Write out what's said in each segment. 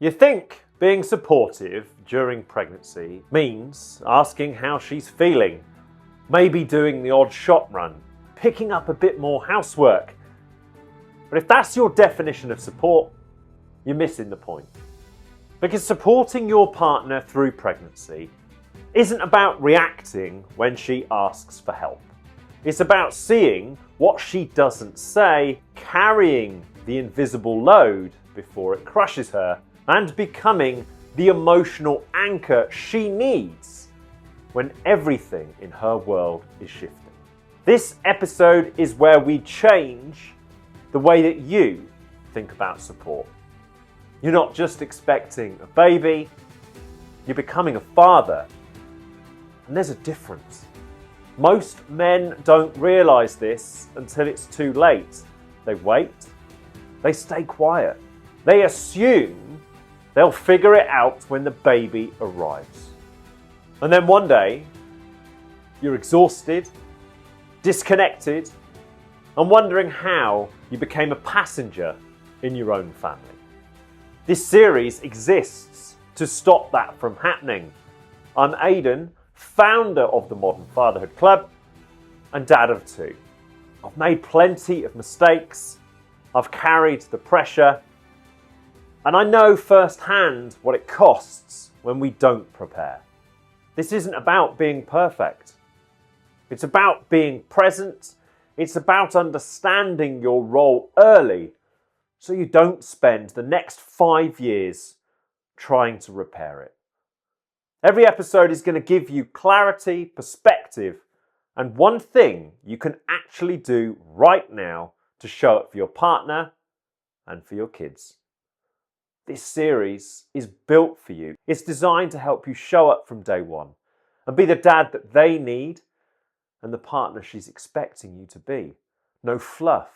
You think being supportive during pregnancy means asking how she's feeling, maybe doing the odd shop run, picking up a bit more housework. But if that's your definition of support, you're missing the point. Because supporting your partner through pregnancy isn't about reacting when she asks for help. It's about seeing what she doesn't say, carrying the invisible load before it crushes her, and becoming the emotional anchor she needs when everything in her world is shifting. This episode is where we change the way that you think about support. You're not just expecting a baby, you're becoming a father. And there's a difference. Most men don't realise this until it's too late. They wait, they stay quiet, they assume they'll figure it out when the baby arrives. And then one day, you're exhausted, disconnected, and wondering how you became a passenger in your own family. This series exists to stop that from happening. I'm Aidan, founder of the Modern Fatherhood Club and dad of two. I've made plenty of mistakes, I've carried the pressure, and I know firsthand what it costs when we don't prepare. This isn't about being perfect. It's about being present. It's about understanding your role early so you don't spend the next 5 years trying to repair it. Every episode is going to give you clarity, perspective, and one thing you can actually do right now to show up for your partner and for your kids. This series is built for you. It's designed to help you show up from day one and be the dad that they need and the partner she's expecting you to be. No fluff,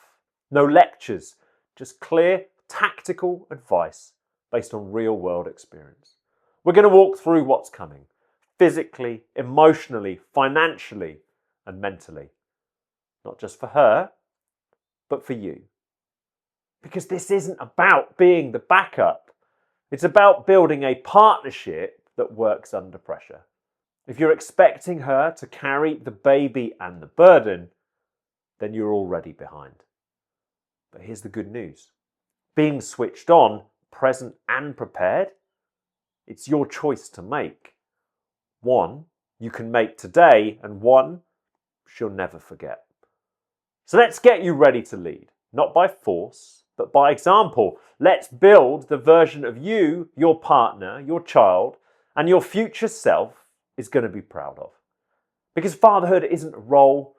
no lectures, just clear, tactical advice based on real-world experience. We're going to walk through what's coming, physically, emotionally, financially, and mentally. Not just for her, but for you. Because this isn't about being the backup. It's about building a partnership that works under pressure. If you're expecting her to carry the baby and the burden, then you're already behind. But here's the good news. Being switched on, present and prepared, it's your choice to make. One you can make today and one she'll never forget. So let's get you ready to lead, not by force, but by example. Let's build the version of you, your partner, your child, and your future self is going to be proud of. Because fatherhood isn't a role,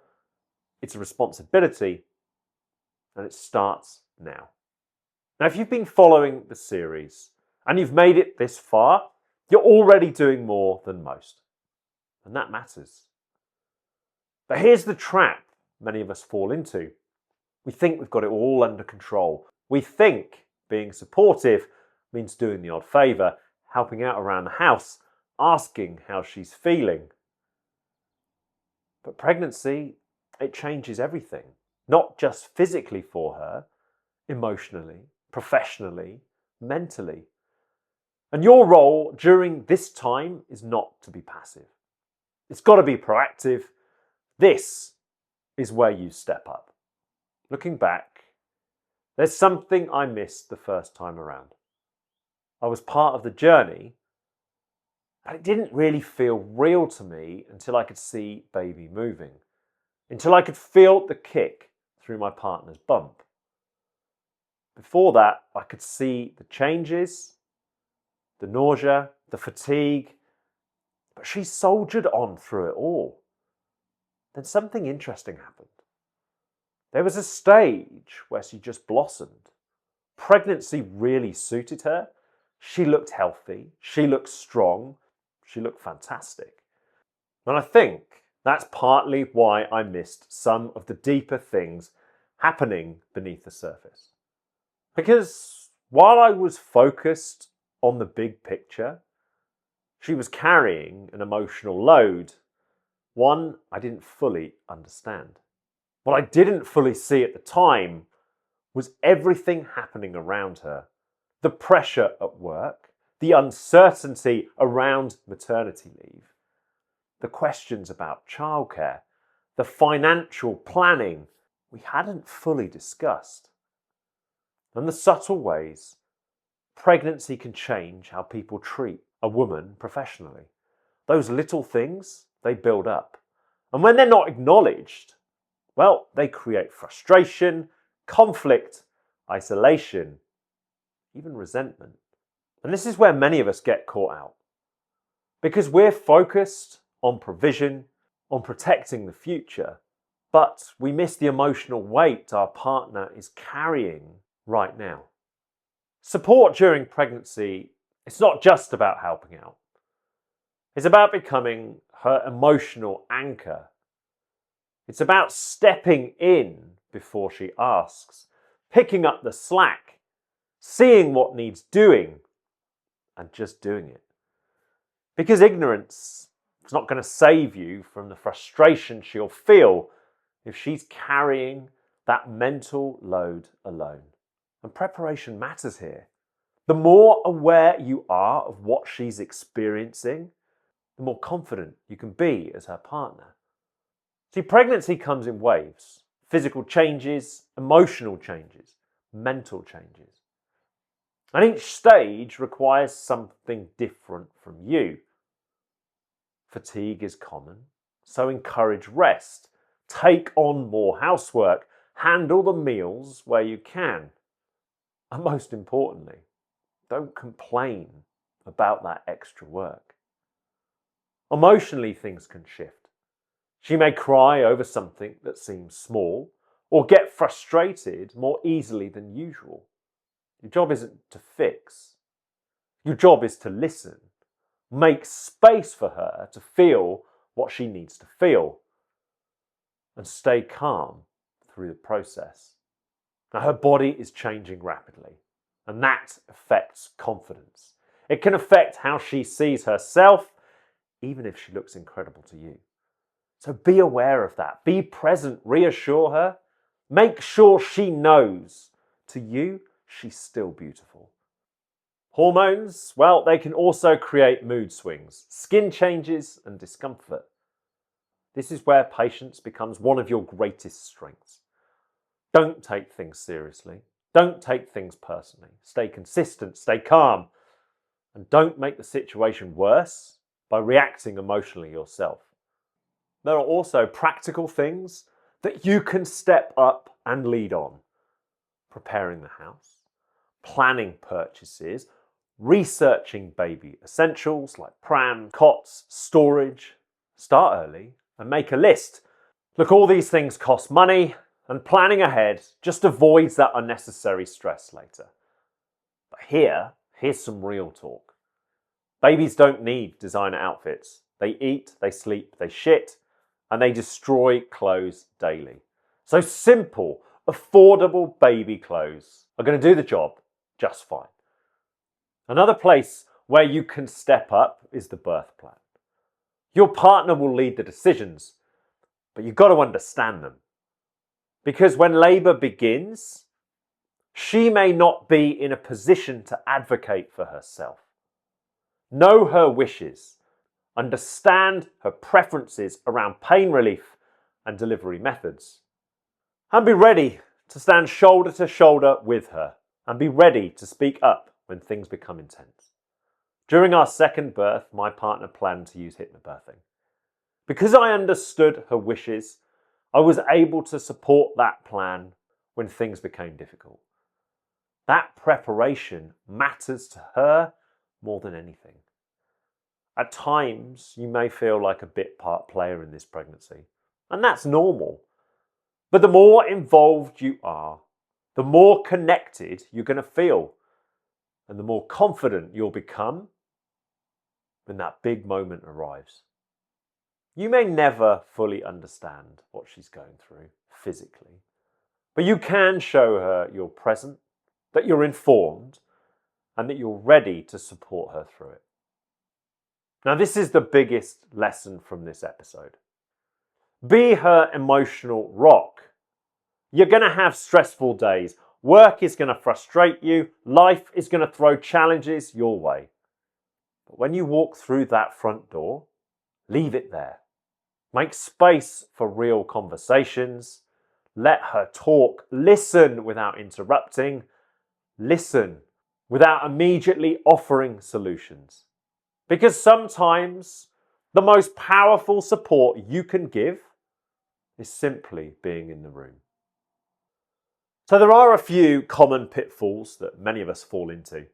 it's a responsibility, and it starts now. Now, if you've been following the series and you've made it this far, you're already doing more than most. And that matters. But here's the trap many of us fall into. We think we've got it all under control. We think being supportive means doing the odd favour, helping out around the house, asking how she's feeling. But pregnancy, it changes everything. Not just physically for her, emotionally, professionally, mentally. And your role during this time is not to be passive. It's got to be proactive. This is where you step up. Looking back, there's something I missed the first time around. I was part of the journey, but it didn't really feel real to me until I could see baby moving, until I could feel the kick through my partner's bump. Before that, I could see the changes, the nausea, the fatigue, but she soldiered on through it all. Then something interesting happened. There was a stage where she just blossomed. Pregnancy really suited her. She looked healthy. She looked strong. She looked fantastic. And I think that's partly why I missed some of the deeper things happening beneath the surface. Because while I was focused on the big picture, she was carrying an emotional load, one I didn't fully understand. What I didn't fully see at the time was everything happening around her the pressure at work, the uncertainty around maternity leave, the questions about childcare, the financial planning we hadn't fully discussed, and the subtle ways pregnancy can change how people treat a woman professionally. Those little things, they build up. And when they're not acknowledged, well, they create frustration, conflict, isolation, even resentment. And this is where many of us get caught out. Because we're focused on provision, on protecting the future, but we miss the emotional weight our partner is carrying right now. Support during pregnancy, it's not just about helping out. It's about becoming her emotional anchor. It's about stepping in before she asks, picking up the slack, seeing what needs doing, and just doing it. Because ignorance is not going to save you from the frustration she'll feel if she's carrying that mental load alone. And preparation matters here. The more aware you are of what she's experiencing, the more confident you can be as her partner. See, pregnancy comes in waves. Physical changes, emotional changes, mental changes. And each stage requires something different from you. Fatigue is common, so encourage rest. Take on more housework. Handle the meals where you can. And most importantly, don't complain about that extra work. Emotionally, things can shift. She may cry over something that seems small or get frustrated more easily than usual. Your job isn't to fix. Your job is to listen. Make space for her to feel what she needs to feel and stay calm through the process. Now, her body is changing rapidly, and that affects confidence. It can affect how she sees herself, even if she looks incredible to you. So be aware of that. Be present. Reassure her. Make sure she knows to you she's still beautiful. Hormones, well, they can also create mood swings, skin changes, and discomfort. This is where patience becomes one of your greatest strengths. Don't take things seriously. Don't take things personally. Stay consistent, stay calm, and don't make the situation worse by reacting emotionally yourself. There are also practical things that you can step up and lead on. Preparing the house, planning purchases, researching baby essentials like pram, cots, storage. Start early and make a list. Look, all these things cost money, and planning ahead just avoids that unnecessary stress later. But here's some real talk. Babies don't need designer outfits. They eat, they sleep, they shit, and they destroy clothes daily. So simple, affordable baby clothes are going to do the job just fine. Another place where you can step up is the birth plan. Your partner will lead the decisions, but you've got to understand them. Because when labour begins, she may not be in a position to advocate for herself. Know her wishes. Understand her preferences around pain relief and delivery methods. And be ready to stand shoulder to shoulder with her and be ready to speak up when things become intense. During our second birth, my partner planned to use hypnobirthing. Because I understood her wishes, I was able to support that plan when things became difficult. That preparation matters to her more than anything. At times, you may feel like a bit part player in this pregnancy, and that's normal. But the more involved you are, the more connected you're going to feel, and the more confident you'll become when that big moment arrives. You may never fully understand what she's going through physically, but you can show her you're present, that you're informed, and that you're ready to support her through it. Now, this is the biggest lesson from this episode. Be her emotional rock. You're going to have stressful days, Work is going to frustrate you. Life is going to throw challenges your way. But when you walk through that front door, leave it there. Make space for real conversations. Let her talk. Listen without interrupting. Listen without immediately offering solutions. Because sometimes the most powerful support you can give is simply being in the room. So there are a few common pitfalls that many of us fall into.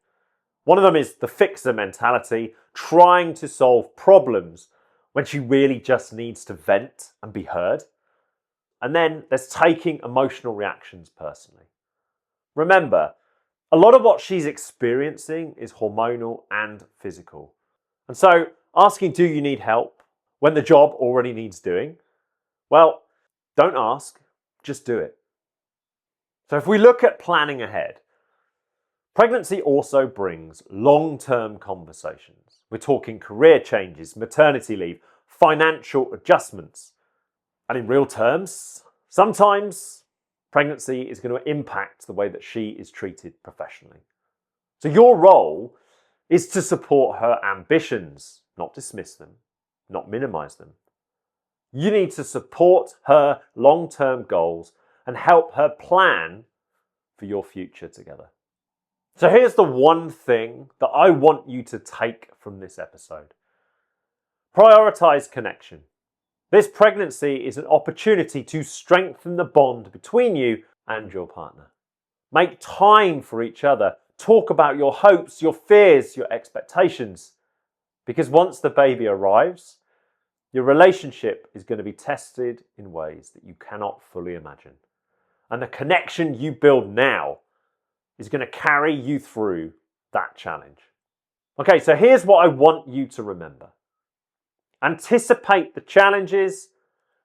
One of them is the fixer mentality, trying to solve problems when she really just needs to vent and be heard. And then there's taking emotional reactions personally. Remember, a lot of what she's experiencing is hormonal and physical. And so asking, do you need help, when the job already needs doing? Well, don't ask, just do it. So if we look at planning ahead, pregnancy also brings long-term conversations. We're talking career changes, maternity leave, financial adjustments. And in real terms, sometimes pregnancy is going to impact the way that she is treated professionally. So your role is to support her ambitions, not dismiss them, not minimize them. You need to support her long-term goals and help her plan for your future together. So here's the one thing that I want you to take from this episode. Prioritize connection. This pregnancy is an opportunity to strengthen the bond between you and your partner. Make time for each other. Talk about your hopes, your fears, your expectations. Because once the baby arrives, your relationship is going to be tested in ways that you cannot fully imagine. And the connection you build now is going to carry you through that challenge. Okay, so here's what I want you to remember. Anticipate the challenges,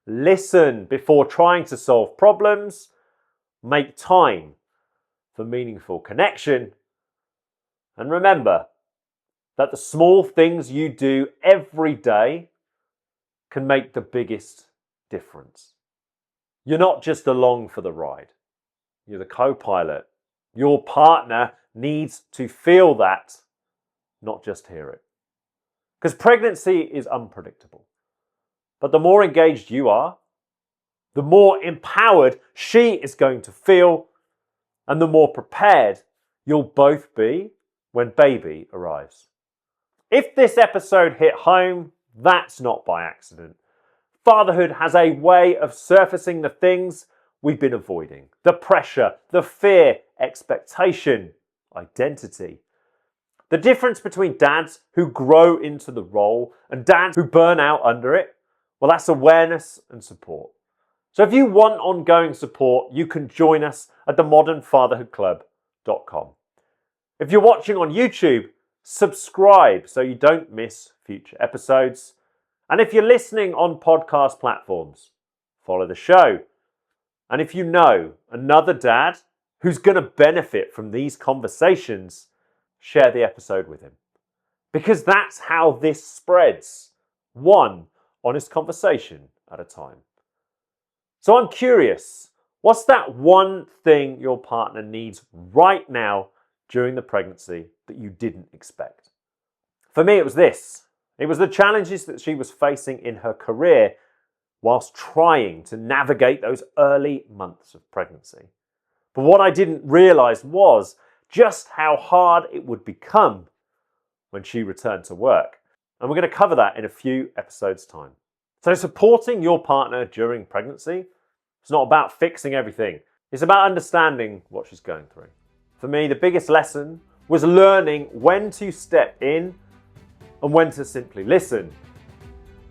listen before trying to solve problems, make time for meaningful connection, and remember that the small things you do every day can make the biggest difference. You're not just along for the ride. You're the co-pilot. Your partner needs to feel that, not just hear it. Because pregnancy is unpredictable. But the more engaged you are, the more empowered she is going to feel, and the more prepared you'll both be when baby arrives. If this episode hit home, that's not by accident. Fatherhood has a way of surfacing the things we've been avoiding. The pressure, the fear, expectation, identity. The difference between dads who grow into the role and dads who burn out under it, well, that's awareness and support. So if you want ongoing support, you can join us at themodernfatherhoodclub.com. If you're watching on YouTube, subscribe so you don't miss future episodes. And if you're listening on podcast platforms, follow the show. And if you know another dad who's going to benefit from these conversations, share the episode with him. Because that's how this spreads, one honest conversation at a time. So I'm curious, what's that one thing your partner needs right now during the pregnancy that you didn't expect? For me, it was this. It was the challenges that she was facing in her career whilst trying to navigate those early months of pregnancy. But what I didn't realize was just how hard it would become when she returned to work. And we're going to cover that in a few episodes' time. So supporting your partner during pregnancy, it's not about fixing everything. It's about understanding what she's going through. For me, the biggest lesson was learning when to step in and when to simply listen.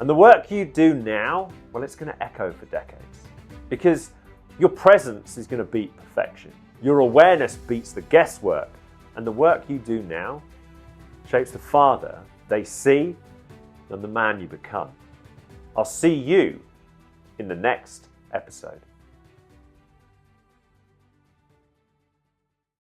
And the work you do now, well, it's going to echo for decades. Because your presence is going to beat perfection. Your awareness beats the guesswork. And the work you do now shapes the father they see and the man you become. I'll see you in the next episode.